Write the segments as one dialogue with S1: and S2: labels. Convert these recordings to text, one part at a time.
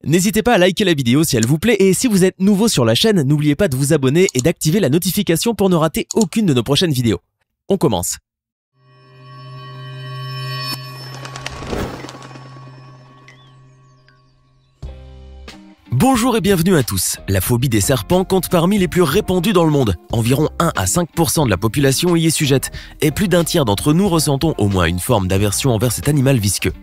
S1: N'hésitez pas à liker la vidéo si elle vous plaît et si vous êtes nouveau sur la chaîne, n'oubliez pas de vous abonner et d'activer la notification pour ne rater aucune de nos prochaines vidéos. On commence. Bonjour et bienvenue à tous. La phobie des serpents compte parmi les plus répandues dans le monde. Environ 1 à 5% de la population y est sujette, et plus d'un tiers d'entre nous ressentons au moins une forme d'aversion envers cet animal visqueux.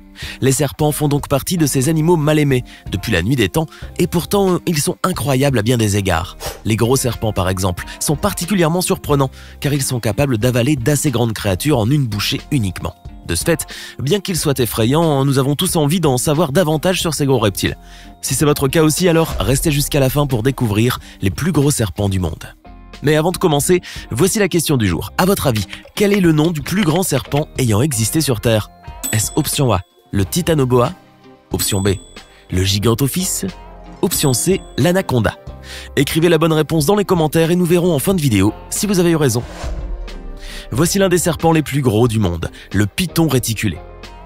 S1: Les serpents font donc partie de ces animaux mal aimés depuis la nuit des temps, et pourtant ils sont incroyables à bien des égards. Les gros serpents par exemple sont particulièrement surprenants, car ils sont capables d'avaler d'assez grandes créatures en une bouchée uniquement. De ce fait, bien qu'ils soient effrayants, nous avons tous envie d'en savoir davantage sur ces gros reptiles. Si c'est votre cas aussi, alors restez jusqu'à la fin pour découvrir les plus gros serpents du monde. Mais avant de commencer, voici la question du jour. À votre avis, quel est le nom du plus grand serpent ayant existé sur Terre? Est-ce option A, le Titanoboa? Option B, le Gigantophis? Option C, l'Anaconda? Écrivez la bonne réponse dans les commentaires et nous verrons en fin de vidéo si vous avez eu raison. Voici l'un des serpents les plus gros du monde, le python réticulé.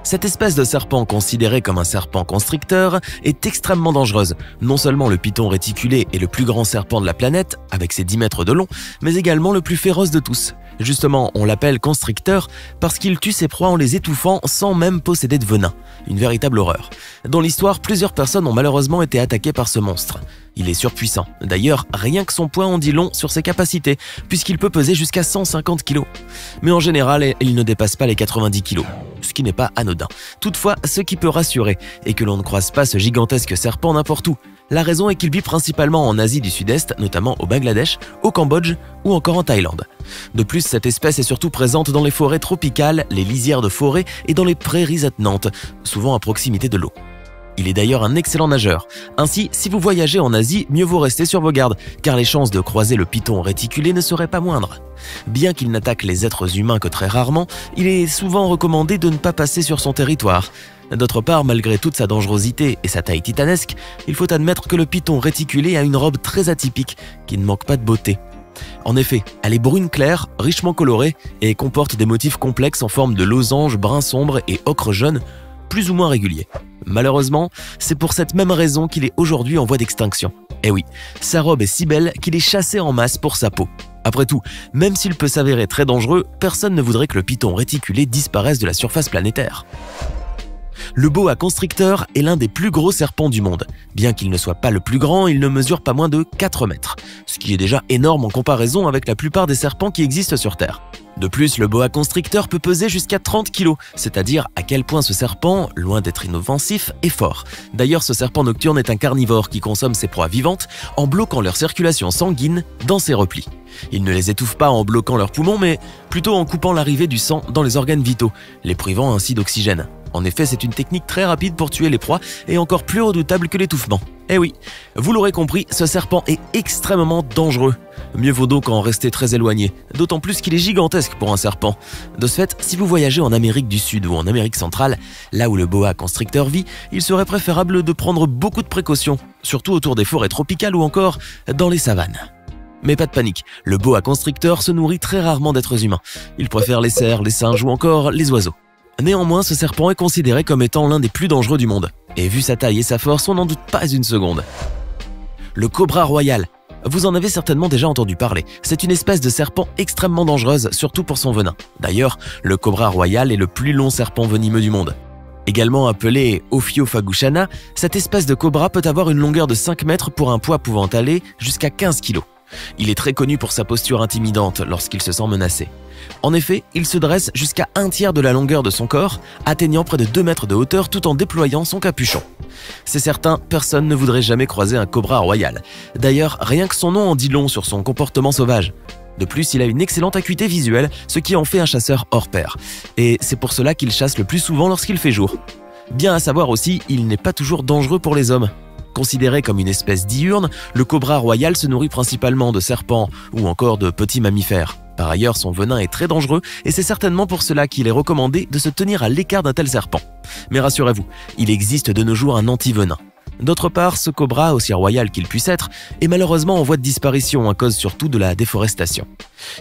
S1: Cette espèce de serpent, considérée comme un serpent constricteur, est extrêmement dangereuse. Non seulement le python réticulé est le plus grand serpent de la planète, avec ses 10 mètres de long, mais également le plus féroce de tous. Justement, on l'appelle constricteur parce qu'il tue ses proies en les étouffant sans même posséder de venin. Une véritable horreur. Dans l'histoire, plusieurs personnes ont malheureusement été attaquées par ce monstre. Il est surpuissant. D'ailleurs, rien que son poids en dit long sur ses capacités, puisqu'il peut peser jusqu'à 150 kg. Mais en général, il ne dépasse pas les 90 kg, ce qui n'est pas anodin. Toutefois, ce qui peut rassurer est que l'on ne croise pas ce gigantesque serpent n'importe où. La raison est qu'il vit principalement en Asie du Sud-Est, notamment au Bangladesh, au Cambodge ou encore en Thaïlande. De plus, cette espèce est surtout présente dans les forêts tropicales, les lisières de forêt et dans les prairies attenantes, souvent à proximité de l'eau. Il est d'ailleurs un excellent nageur. Ainsi, si vous voyagez en Asie, mieux vaut rester sur vos gardes, car les chances de croiser le python réticulé ne seraient pas moindres. Bien qu'il n'attaque les êtres humains que très rarement, il est souvent recommandé de ne pas passer sur son territoire. D'autre part, malgré toute sa dangerosité et sa taille titanesque, il faut admettre que le python réticulé a une robe très atypique, qui ne manque pas de beauté. En effet, elle est brune claire, richement colorée, et comporte des motifs complexes en forme de losange brun sombre et ocre jaune, plus ou moins réguliers. Malheureusement, c'est pour cette même raison qu'il est aujourd'hui en voie d'extinction. Eh oui, sa robe est si belle qu'il est chassé en masse pour sa peau. Après tout, même s'il peut s'avérer très dangereux, personne ne voudrait que le python réticulé disparaisse de la surface planétaire. Le boa constrictor est l'un des plus gros serpents du monde. Bien qu'il ne soit pas le plus grand, il ne mesure pas moins de 4 mètres, ce qui est déjà énorme en comparaison avec la plupart des serpents qui existent sur Terre. De plus, le boa constrictor peut peser jusqu'à 30 kg, c'est-à-dire à quel point ce serpent, loin d'être inoffensif, est fort. D'ailleurs, ce serpent nocturne est un carnivore qui consomme ses proies vivantes en bloquant leur circulation sanguine dans ses replis. Il ne les étouffe pas en bloquant leurs poumons, mais plutôt en coupant l'arrivée du sang dans les organes vitaux, les privant ainsi d'oxygène. En effet, c'est une technique très rapide pour tuer les proies et encore plus redoutable que l'étouffement. Eh oui, vous l'aurez compris, ce serpent est extrêmement dangereux. Mieux vaut donc en rester très éloigné, d'autant plus qu'il est gigantesque pour un serpent. De ce fait, si vous voyagez en Amérique du Sud ou en Amérique centrale, là où le boa constrictor vit, il serait préférable de prendre beaucoup de précautions, surtout autour des forêts tropicales ou encore dans les savanes. Mais pas de panique, le boa constrictor se nourrit très rarement d'êtres humains. Il préfère les cerfs, les singes ou encore les oiseaux. Néanmoins, ce serpent est considéré comme étant l'un des plus dangereux du monde. Et vu sa taille et sa force, on n'en doute pas une seconde. Le cobra royal. Vous en avez certainement déjà entendu parler. C'est une espèce de serpent extrêmement dangereuse, surtout pour son venin. D'ailleurs, le cobra royal est le plus long serpent venimeux du monde. Également appelé Ophiofagushana, cette espèce de cobra peut avoir une longueur de 5 mètres pour un poids pouvant aller jusqu'à 15 kg. Il est très connu pour sa posture intimidante lorsqu'il se sent menacé. En effet, il se dresse jusqu'à un tiers de la longueur de son corps, atteignant près de 2 mètres de hauteur tout en déployant son capuchon. C'est certain, personne ne voudrait jamais croiser un cobra royal. D'ailleurs, rien que son nom en dit long sur son comportement sauvage. De plus, il a une excellente acuité visuelle, ce qui en fait un chasseur hors pair. Et c'est pour cela qu'il chasse le plus souvent lorsqu'il fait jour. Bien à savoir aussi, il n'est pas toujours dangereux pour les hommes. Considéré comme une espèce diurne, le cobra royal se nourrit principalement de serpents ou encore de petits mammifères. Par ailleurs, son venin est très dangereux et c'est certainement pour cela qu'il est recommandé de se tenir à l'écart d'un tel serpent. Mais rassurez-vous, il existe de nos jours un anti-venin. D'autre part, ce cobra, aussi royal qu'il puisse être, est malheureusement en voie de disparition à cause surtout de la déforestation.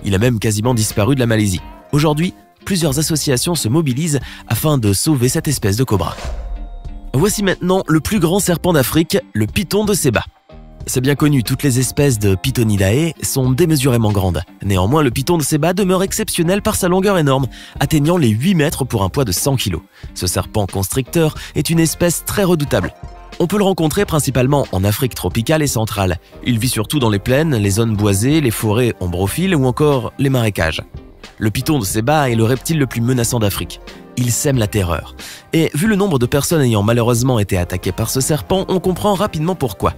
S1: Il a même quasiment disparu de la Malaisie. Aujourd'hui, plusieurs associations se mobilisent afin de sauver cette espèce de cobra. Voici maintenant le plus grand serpent d'Afrique, le python de Séba. C'est bien connu, toutes les espèces de Pythonidae sont démesurément grandes. Néanmoins, le python de Séba demeure exceptionnel par sa longueur énorme, atteignant les 8 mètres pour un poids de 100 kg. Ce serpent constricteur est une espèce très redoutable. On peut le rencontrer principalement en Afrique tropicale et centrale. Il vit surtout dans les plaines, les zones boisées, les forêts ombrophiles ou encore les marécages. Le python de Séba est le reptile le plus menaçant d'Afrique. Il sème la terreur. Et vu le nombre de personnes ayant malheureusement été attaquées par ce serpent, on comprend rapidement pourquoi.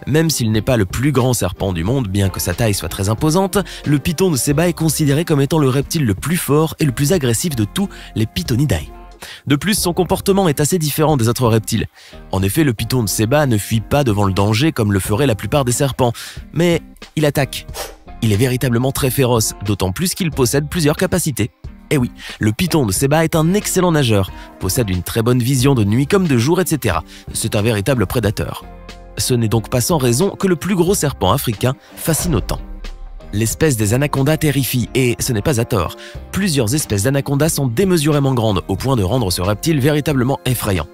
S1: Même s'il n'est pas le plus grand serpent du monde, bien que sa taille soit très imposante, le python de Séba est considéré comme étant le reptile le plus fort et le plus agressif de tous les Pythonidae. De plus, son comportement est assez différent des autres reptiles. En effet, le python de Séba ne fuit pas devant le danger comme le feraient la plupart des serpents, mais il attaque. Il est véritablement très féroce, d'autant plus qu'il possède plusieurs capacités. Eh oui, le python de Séba est un excellent nageur, possède une très bonne vision de nuit comme de jour, etc. C'est un véritable prédateur. Ce n'est donc pas sans raison que le plus gros serpent africain fascine autant. L'espèce des anacondas terrifie, et ce n'est pas à tort. Plusieurs espèces d'anacondas sont démesurément grandes, au point de rendre ce reptile véritablement effrayant.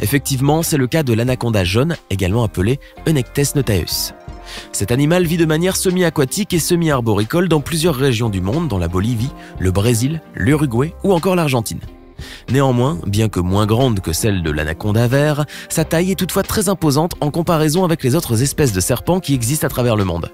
S1: Effectivement, c'est le cas de l'anaconda jaune, également appelé Eunectes notaeus. Cet animal vit de manière semi-aquatique et semi-arboricole dans plusieurs régions du monde, dont la Bolivie, le Brésil, l'Uruguay ou encore l'Argentine. Néanmoins, bien que moins grande que celle de l'anaconda vert, sa taille est toutefois très imposante en comparaison avec les autres espèces de serpents qui existent à travers le monde.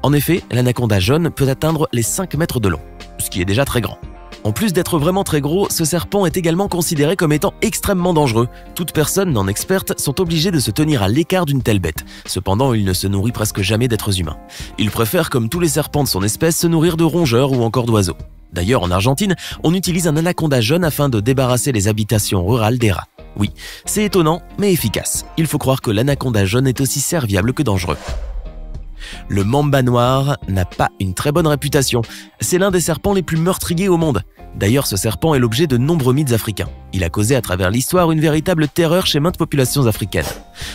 S1: En effet, l'anaconda jaune peut atteindre les 5 mètres de long, ce qui est déjà très grand. En plus d'être vraiment très gros, ce serpent est également considéré comme étant extrêmement dangereux. Toute personne non experte sont obligées de se tenir à l'écart d'une telle bête. Cependant, il ne se nourrit presque jamais d'êtres humains. Il préfère, comme tous les serpents de son espèce, se nourrir de rongeurs ou encore d'oiseaux. D'ailleurs, en Argentine, on utilise un anaconda jaune afin de débarrasser les habitations rurales des rats. Oui, c'est étonnant, mais efficace. Il faut croire que l'anaconda jaune est aussi serviable que dangereux. Le mamba noir n'a pas une très bonne réputation. C'est l'un des serpents les plus meurtriers au monde. D'ailleurs, ce serpent est l'objet de nombreux mythes africains. Il a causé à travers l'histoire une véritable terreur chez maintes populations africaines.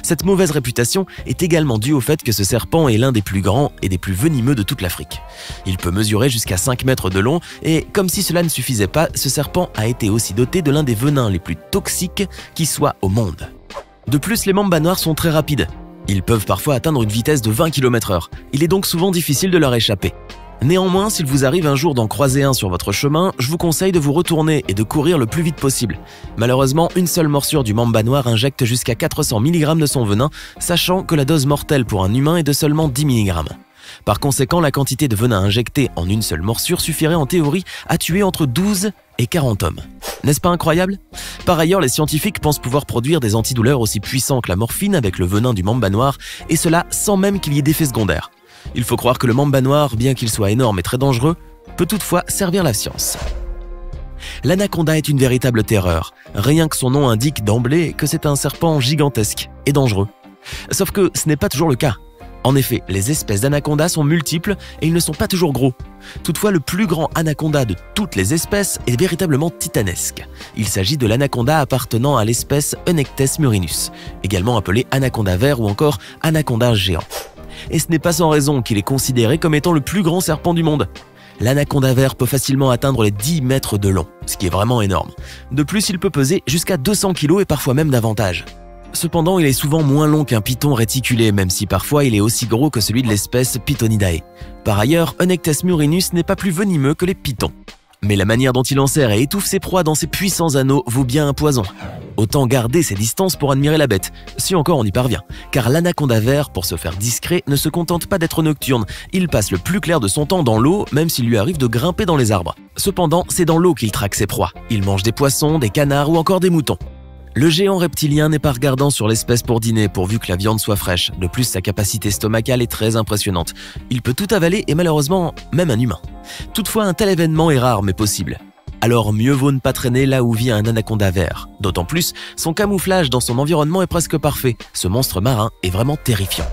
S1: Cette mauvaise réputation est également due au fait que ce serpent est l'un des plus grands et des plus venimeux de toute l'Afrique. Il peut mesurer jusqu'à 5 mètres de long et, comme si cela ne suffisait pas, ce serpent a été aussi doté de l'un des venins les plus toxiques qui soient au monde. De plus, les mambas noirs sont très rapides. Ils peuvent parfois atteindre une vitesse de 20 km/h. Il est donc souvent difficile de leur échapper. Néanmoins, s'il vous arrive un jour d'en croiser un sur votre chemin, je vous conseille de vous retourner et de courir le plus vite possible. Malheureusement, une seule morsure du mamba noir injecte jusqu'à 400 mg de son venin, sachant que la dose mortelle pour un humain est de seulement 10 mg. Par conséquent, la quantité de venin injecté en une seule morsure suffirait en théorie à tuer entre 12 et 40 hommes. N'est-ce pas incroyable? Par ailleurs, les scientifiques pensent pouvoir produire des antidouleurs aussi puissants que la morphine avec le venin du mamba noir, et cela sans même qu'il y ait d'effets secondaires. Il faut croire que le mamba noir, bien qu'il soit énorme et très dangereux, peut toutefois servir la science. L'anaconda est une véritable terreur. Rien que son nom indique d'emblée que c'est un serpent gigantesque et dangereux. Sauf que ce n'est pas toujours le cas. En effet, les espèces d'anacondas sont multiples et ils ne sont pas toujours gros. Toutefois, le plus grand anaconda de toutes les espèces est véritablement titanesque. Il s'agit de l'anaconda appartenant à l'espèce Eunectes murinus, également appelé anaconda vert ou encore anaconda géant. Et ce n'est pas sans raison qu'il est considéré comme étant le plus grand serpent du monde. L'anaconda vert peut facilement atteindre les 10 mètres de long, ce qui est vraiment énorme. De plus, il peut peser jusqu'à 200 kg et parfois même davantage. Cependant, il est souvent moins long qu'un python réticulé, même si parfois il est aussi gros que celui de l'espèce Pythonidae. Par ailleurs, Eunectes murinus n'est pas plus venimeux que les pythons. Mais la manière dont il enserre et étouffe ses proies dans ses puissants anneaux vaut bien un poison. Autant garder ses distances pour admirer la bête, si encore on y parvient. Car l'anaconda vert, pour se faire discret, ne se contente pas d'être nocturne. Il passe le plus clair de son temps dans l'eau, même s'il lui arrive de grimper dans les arbres. Cependant, c'est dans l'eau qu'il traque ses proies. Il mange des poissons, des canards ou encore des moutons. Le géant reptilien n'est pas regardant sur l'espèce pour dîner pourvu que la viande soit fraîche. De plus, sa capacité stomacale est très impressionnante. Il peut tout avaler et malheureusement, même un humain. Toutefois, un tel événement est rare mais possible. Alors mieux vaut ne pas traîner là où vit un anaconda vert. D'autant plus, son camouflage dans son environnement est presque parfait. Ce monstre marin est vraiment terrifiant.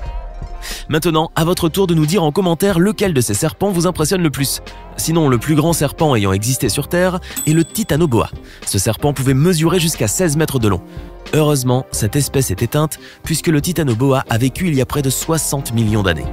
S1: Maintenant, à votre tour de nous dire en commentaire lequel de ces serpents vous impressionne le plus. Sinon, le plus grand serpent ayant existé sur Terre est le titanoboa. Ce serpent pouvait mesurer jusqu'à 16 mètres de long. Heureusement, cette espèce est éteinte puisque le titanoboa a vécu il y a près de 60 millions d'années.